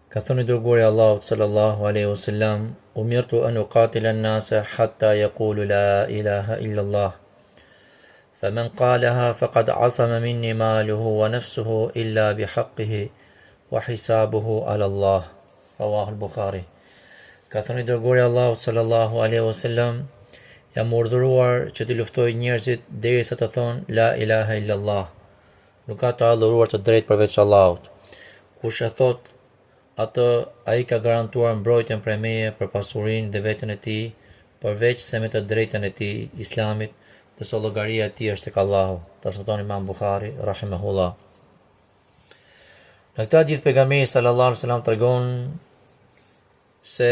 Ka thënë i dërguari i Allahut sallallahu alaihi wasallam, umirtu an uqatila an-nasa hatta yaqulu la ilaha illa Allah. فمن قالها فقد عصم مني ماله ونفسه إلا بحقه وحسابه على الله. رواه al-Bukhari. Ka thënë i dërguari i Allahut sallallahu alaihi wasallam, jam urdhëruar që të luftoj njerëzit derisa të thonë la ilaha illa Allah. Nuk ka të adhuruar të drejtë përveç Allahut. Kush e thot atë, ai ka garantuar mbrojtjen prej meje për pasurinë dhe veten e tij, përveç se me të drejtën e tij, Islamit, dhe se llogaria e tij është tek Allahu. Transmeton Imam Bukhari rahimahullah. Në këtë hadith pejgamberi sallallahu alaihi wasallam tregon se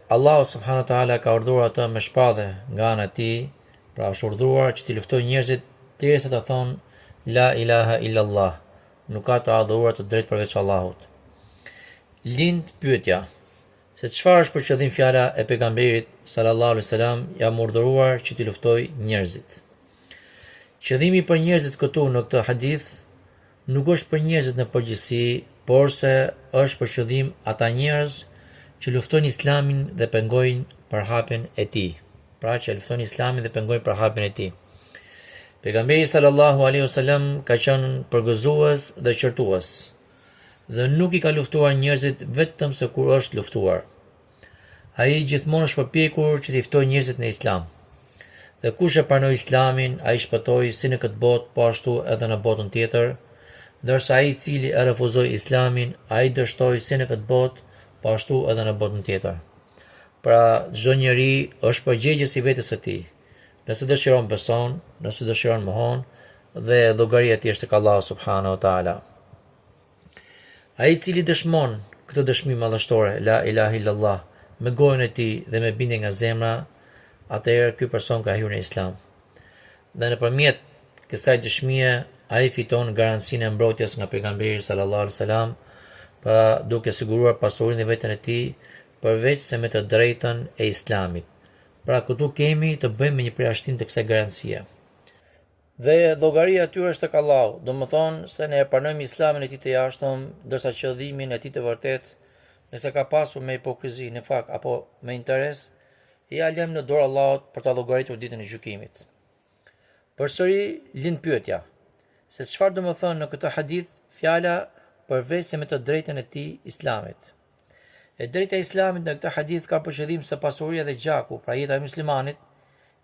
Allahu subhanahu wa taala ka urdhëruar atë me shpallje nga ana e tij, pra është urdhëruar që të luftojë njerëzit derisa të thonë la ilaha illa Allah. Nuk ka të adhuruar të drejtë përveç Allahut. Lind pyetja se çfarë është për qëllim fjala e pejgamberit sallallahu alaihi wasallam, jam urdhëruar që të luftoj njerëzit. Qëllimi për njerëzit këtu në këtë hadith nuk është për njerëzit në përgjithësi, por se është për qëllim ata njerëz që luftojnë Islamin dhe pengojnë përhapjen e tij. Pra që luftojnë Islamin dhe pengojnë përhapjen e tij. Pejgamberi sallallahu alaihi wasallam ka qenë përgëzues dhe qortues, dhe nuk i ka luftuar njerëzit vetëm se kur është luftuar. Ai gjithmonë është përpjekur që të ftojë njerëzit në Islam. Dhe kush e pranoi Islamin, ai shpëtoi si në këtë botë, po ashtu edhe në botën tjetër, ndërsa ai i cili e refuzoi Islamin, ai dështoi si në këtë botë, po ashtu edhe në botën tjetër. Pra çdo njeri është përgjegjës i vetes së tij. Nëse dëshiron beson, nëse dëshiron mohon, dhe llogaria e tij është tek Allahu subhanahu wa taala. Ai i cili dëshmon këtë dëshmi madhështore, la ilaha illallah, me gojën e tij dhe me bindje nga zemra, atëherë ky person ka hyrë në Islam. Dhe nëpërmjet kësaj dëshmie, ai fiton garancinë e mbrojtjes nga pejgamberi sallallahu alaihi wasallam, pa duke siguruar pasurinë dhe veten e tij, përveç se me të drejtën e Islamit. Pra këtu kemi të bëjmë me një përjashtim të kësaj garancie. Dhe llogaria e tyre është tek Allahu, do të thonë se ne e pranojmë Islamin e tij të jashtëm, ndërsa qëllimin e tij të vërtet, nëse ka pasur me hipokrizi, në fakt apo me interes, ja lëm në dorë Allahut për ta llogaritur ditën e gjykimit. Përsëri lind pyetja se çfarë do të thonë në këtë hadith fjala përveç se me të drejtën e tij Islamit. E drejta e Islamit në këtë hadith ka për qëllim se pasuria dhe gjaku, pra jeta e muslimanit,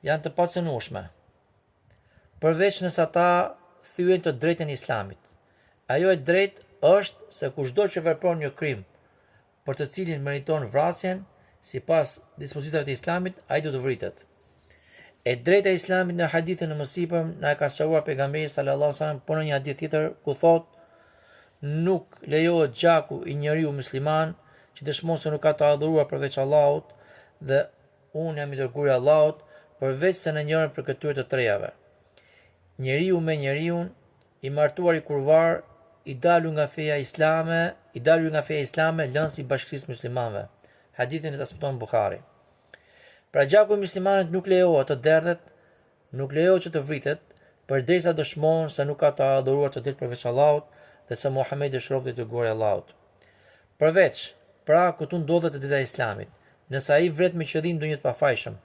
janë të pacënueshme, përveç nëse ata thyen të drejtën e Islamit. Ajo e drejtë është se kushdo që vepron një krim për të cilin meriton vrasjen, sipas dispozitave të Islamit, ai do të vritet. E drejta e Islamit në hadithin e mësipër na e ka shëruar pejgamberi sallallahu alajhi wasallam, por në një hadith tjetër ku thotë nuk lejohet gjaku i njeriu musliman që dëshmon se nuk ka të adhuruar përveç Allahut dhe unë jam i dërguari i Allahut, përveç se në njërin për këtyre të trejave. Njeriu me njeriun, i martuar i kurvar, i dalur nga feja islame, lënës i bashkësisë muslimanëve. Hadithin e transmeton Bukhari. Pra gjaku i muslimanit nuk lejohet të derdhet, nuk lejohet që të vritet, përderisa dëshmon se nuk ka të adhuruar të drejtë përveç Allahut dhe se Muhamedi është rob i dërguar i Allahut. Përveç, pra këtu ndodhet e drejta e Islamit. Nëse ai vret me qëllim ndonjë të pafajshëm,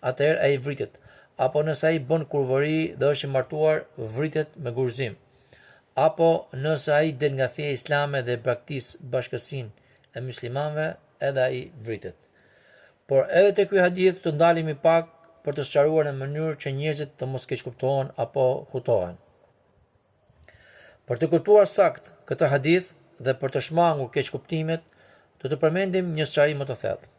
atëherë ai vritet. Apo nëse ai bën kurvëri dhe është i martuar, vritet me gurzim. Apo nëse ai del nga feja islame dhe praktis bashkësinë e muslimanëve, edhe ai vritet. Por edhe te ky hadith të ndalemi pak për të sqaruar në mënyrë që njerëzit të mos keqkuptohen apo hutohen. Për të kuptuar sakt këtë hadith dhe për të shmangur keqkuptimet, do të përmendim një sqarim më të thellë.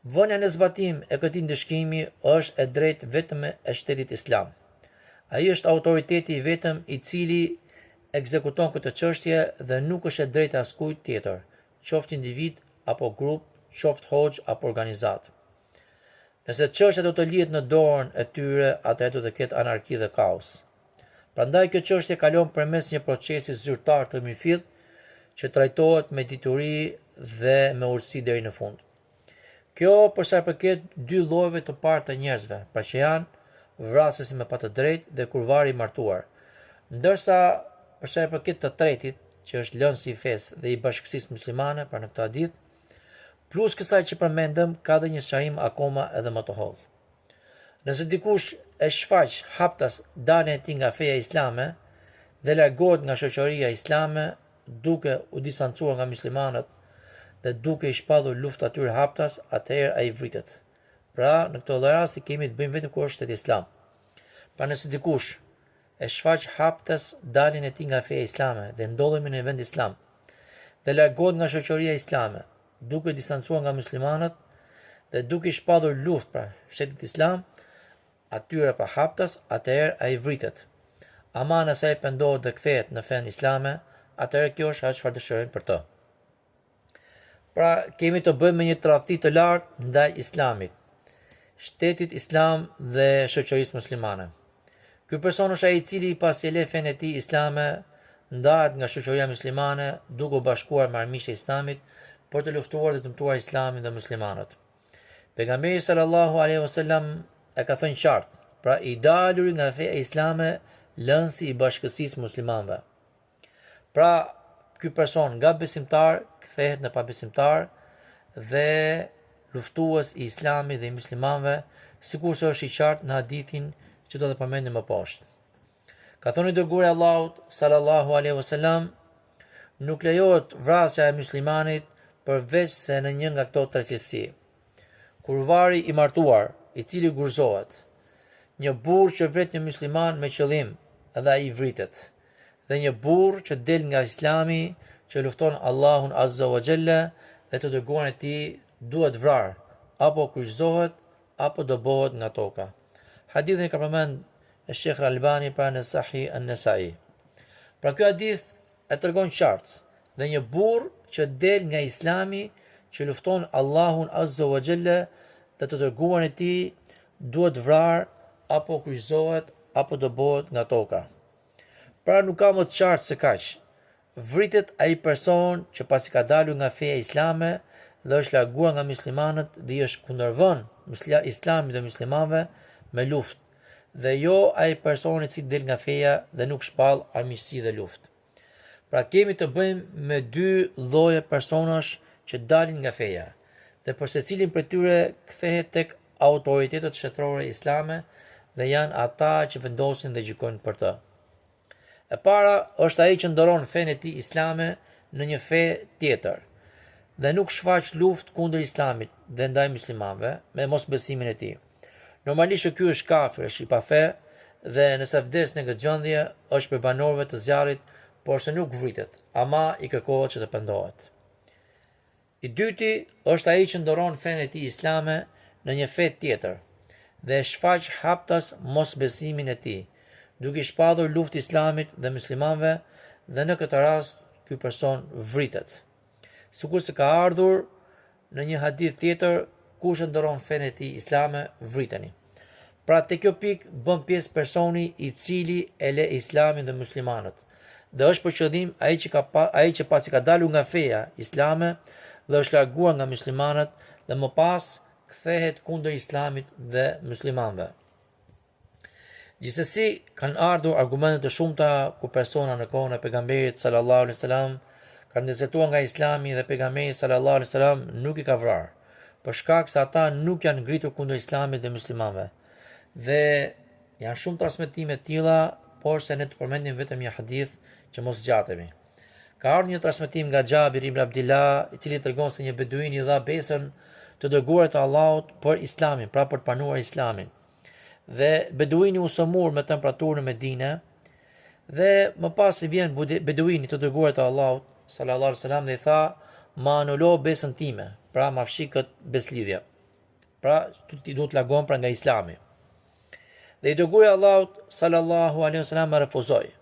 Vënia në zbatim e këtij ndëshkimi është e drejtë vetëm e shtetit islam. Ai është autoriteti i vetëm i cili ekzekuton këtë çështje dhe nuk është e drejtë askujt tjetër, qoftë individ apo grup, qoftë hoxh apo organizat. Nëse çështja do të lihet në dorën e tyre, atëherë do të ketë anarki dhe kaos. Prandaj kjo çështje kalon përmes një procesi zyrtar të mirëfillt që trajtohet me dituri dhe me urtësi deri në fund. Kjo për sa i përket dy llojeve të parë të njerëzve, pra që janë vrasësi me pa të drejtë dhe kurvari i martuar. Ndërsa për sa i përket të tretit, që është lënësi i fesë dhe i bashkësisë muslimane, pra në këtë hadith, plus kësaj që përmendëm, ka dhe një sqarim akoma edhe më të hollë. Nëse dikush e shfaq haptas daljen e tij nga feja islame dhe largohet nga shoqëria islame duke u distancuar nga muslimanët dhe duke i shpallur luftë atyre haptas, atëherë ai vritet. Pra, në këtë rast kemi të bëjmë vetëm kur është shteti islam. Pra nëse dikush e shfaq haptas daljen e tij nga feja islame dhe ndodhemi në vend islam dhe largohet nga shoqëria islame duke distancuar nga muslimanët dhe duke i shpallur luftë pra shtetit islam atyre pa haptas, atëherë ai vritet. Ama nëse ai pendohet dhe kthehet në fen islame, atëherë kjo është ajo çfarë dëshirojmë për të. Pra, kemi të bëjmë me një tradhti të lartë ndaj islamit, shtetit islam dhe shoqërisë muslimane. Ky person është ai i cili pas e le fen e tij islame ndahet nga shoqëria muslimane duke u bashkuar me armiqtë e islamit për të luftuar dhe dëmtuar islamin dhe muslimanët. Pejgamberi sallallahu alaihi wasallam e ka thënë qartë, pra i daluri nga feja islame lënësi i bashkësisë muslimanëve. Pra, ky person nga besimtar kthehet në pabesimtar dhe luftues i islamit dhe i muslimanëve, sikurse është i qartë në hadithin që do të përmendim më poshtë. Ka thënë i dërguari i Allahut sallallahu alaihi wasallam, nuk lejohet vrasja e muslimanit përveç se në një nga këto tre cilësi. Kur vari i martuar, i cili gurzohet, një burr që vret një musliman me qëllim edhe ai vritet, dhe një burr që del nga islami që lufton Allahun azza wa jalla dhe të dërguarin e tij duhet vrarë, apo kryqëzohet, apo dobohet nga toka. Hadithin ka përmend Sheikh Albani pra në Sahih an-Nasa'i. Pra ky hadith e tregon qartë dhe një burr që del nga islami që lufton Allahun azza wa jalla dhe të dërguarin e tij duhet vrarë, apo kryqëzohet, apo dobohet nga toka. Pra nuk ka më të qartë se kaq. Vritet ai person që pasi ka dalur nga feja islame dhe është larguar nga muslimanët dhe i është kundërvën islamit dhe muslimanëve me luftë, dhe jo ai person i cili del nga feja dhe nuk shpall armiqësi dhe luftë. Pra kemi të bëjmë me dy lloje personash që dalin nga feja, dhe për secilin prej tyre kthehet tek autoritetet shtetërore islame dhe janë ata që vendosin dhe gjykojnë për të. E para është ai që ndoron fenë e tij islame në një fe tjetër dhe nuk shfaq luftë kundër islamit dhe ndaj muslimanëve me mosbesimin e tij. Normalisht ky është kafir, është i pa fe dhe nëse vdes në këtë gjendje është për banorëve të zjarrit, por se nuk vritet, ama i kërkohet që të pendohet. I dyti është ai që ndoron fenë e tij islame në një fe tjetër dhe shfaq haptas mosbesimin e tij, duke i shpallur luftë islamit dhe muslimanëve, dhe në këtë rast ky person vritet. Sikurse ka ardhur në një hadith tjetër, kush e ndoron fenë e tij islame, vriteni. Pra te kjo pikë bën pjesë personi i cili e le islamin dhe muslimanët, dhe është për qëllim ai që pasi ka dalur nga feja islame dhe është larguar nga muslimanët dhe më pas kthehet kundër islamit dhe muslimanëve. Gjithsesi kanë ardhur argumente të shumta ku persona në kohën e pejgamberit sallallahu alaihi wasallam kanë dezertuar nga islami dhe pejgamberi sallallahu alaihi wasallam nuk i ka vrarë, për shkak se ata nuk janë ngritur kundër islamit dhe muslimanëve. Dhe janë shumë transmetime të tilla, por se ne të përmendim vetëm një hadith që mos zgjatemi. Ka ardhur një transmetim nga Xhabir ibn Abdullah, i cili tregon se një beduin i dha besën të dërguarit të Allahut për islamin, pra për të pranuar islamin. Dhe beduini u sëmur me temperaturën në Medinë, dhe më pas i vjen beduini të dërguarit të Allahut sallallahu alaihi wasallam dhe i tha: "Ma anulo besën time", pra ma fshi kët beslidhje. Pra ti duhet të largohen pra nga islami. Dhe i dërguari i Allahut sallallahu alaihi wasallam refuzoi.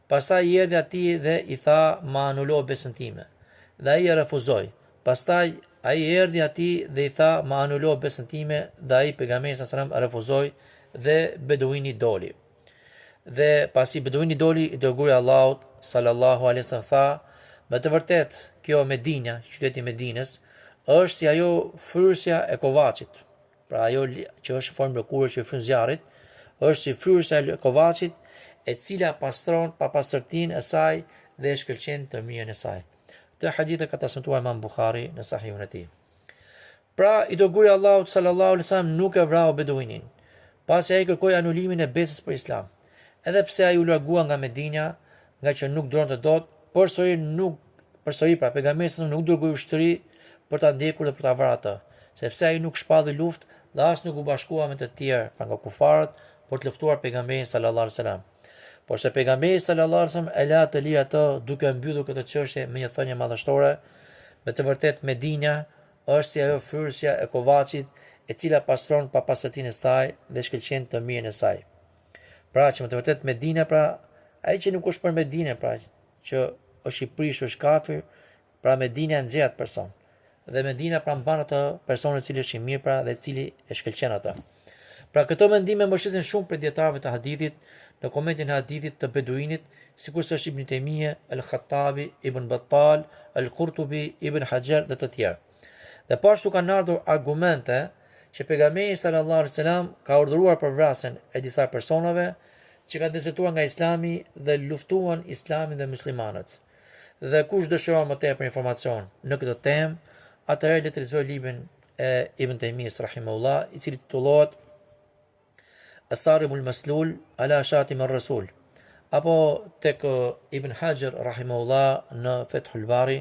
Pastaj i erdhi atij dhe i tha: "Ma anulo besën time", dhe ai refuzoi. Pastaj ai erdhi atij dhe i tha: "Ma anulo besën time", dhe ai pejgamberi sallallahu alaihi wasallam refuzoi dhe beduini doli. Dhe pasi beduini doli, i dërguari i Allahut sallallahu alaihi wasallam tha: "Me të vërtet, kjo Medina, qyteti i Medinës, është si ajo fryrësja e kovaçit." Pra ajo që është në formë lëkure që fryn zjarrit, është si fryrësja e kovaçit, e cila pastron pa pastërtinë e saj dhe e shkëlqen të mirën e saj. Këtë hadith e ka transmetuar Imam Buhari në Sahihun e tij. Pra, i dërguari Allahut sallallahu alaihi wasallam nuk e vrau beduinin, pasi ai kërkoi anulimin e besës për Islam. Edhe pse ai u largua nga Medina, nga që nuk duronte dot, përsëri pra pejgamberi nuk dërgoi ushtri për ta ndjekur dhe për ta vrarë atë, sepse ai nuk shpalli luftë dhe as nuk u bashkua me të tjerë pra nga kufarët për të luftuar pejgamberin sallallahu alaihi wasallam. Por se pejgamberi sallallahu alaihi wasallam e la të lirë atë duke mbyllur këtë çështje me një thënie madhështore, me të vërtetë Medina është si ajo fryrësja e kovaçit e cila pastron pa pastërtinë e saj dhe shkëlqen të mirën e saj. Pra që me të vërtetë Medina, pra ai që nuk është për Medinë, pra që është i prishur, është kafir, pra Medina e nxjerr atë person. Dhe Medina pra mban atë personin i cili është i mirë pra dhe i cili e shkëlqen atë. Pra këto mendime mbështesin shumë për dietarëve të hadithit në komentin e hadithit të Beduinit, sikurse është Ibn Taymije, Al-Khattabi, Ibn Battal, Al-Qurtubi, Ibn Hajar dhe të tjerë. Dhe po ashtu kanë ardhur argumente që pejgamberi sallallahu alaihi wasallam ka urdhëruar për vrasjen e disa personave që kanë dezertuar nga Islami dhe luftuan Islamin dhe muslimanët. Dhe kush dëshiron më tepër informacion në këtë temë, atëherë le të lexojë librin e Ibn Taymiyes rahimahullah, i cili titullohet As-Sarimul Maslul ala Shatim ar-Rasul, apo tek Ibn Hajar rahimahullah në Fathul Bari.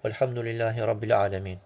Walhamdulillahi Rabbil Alamin.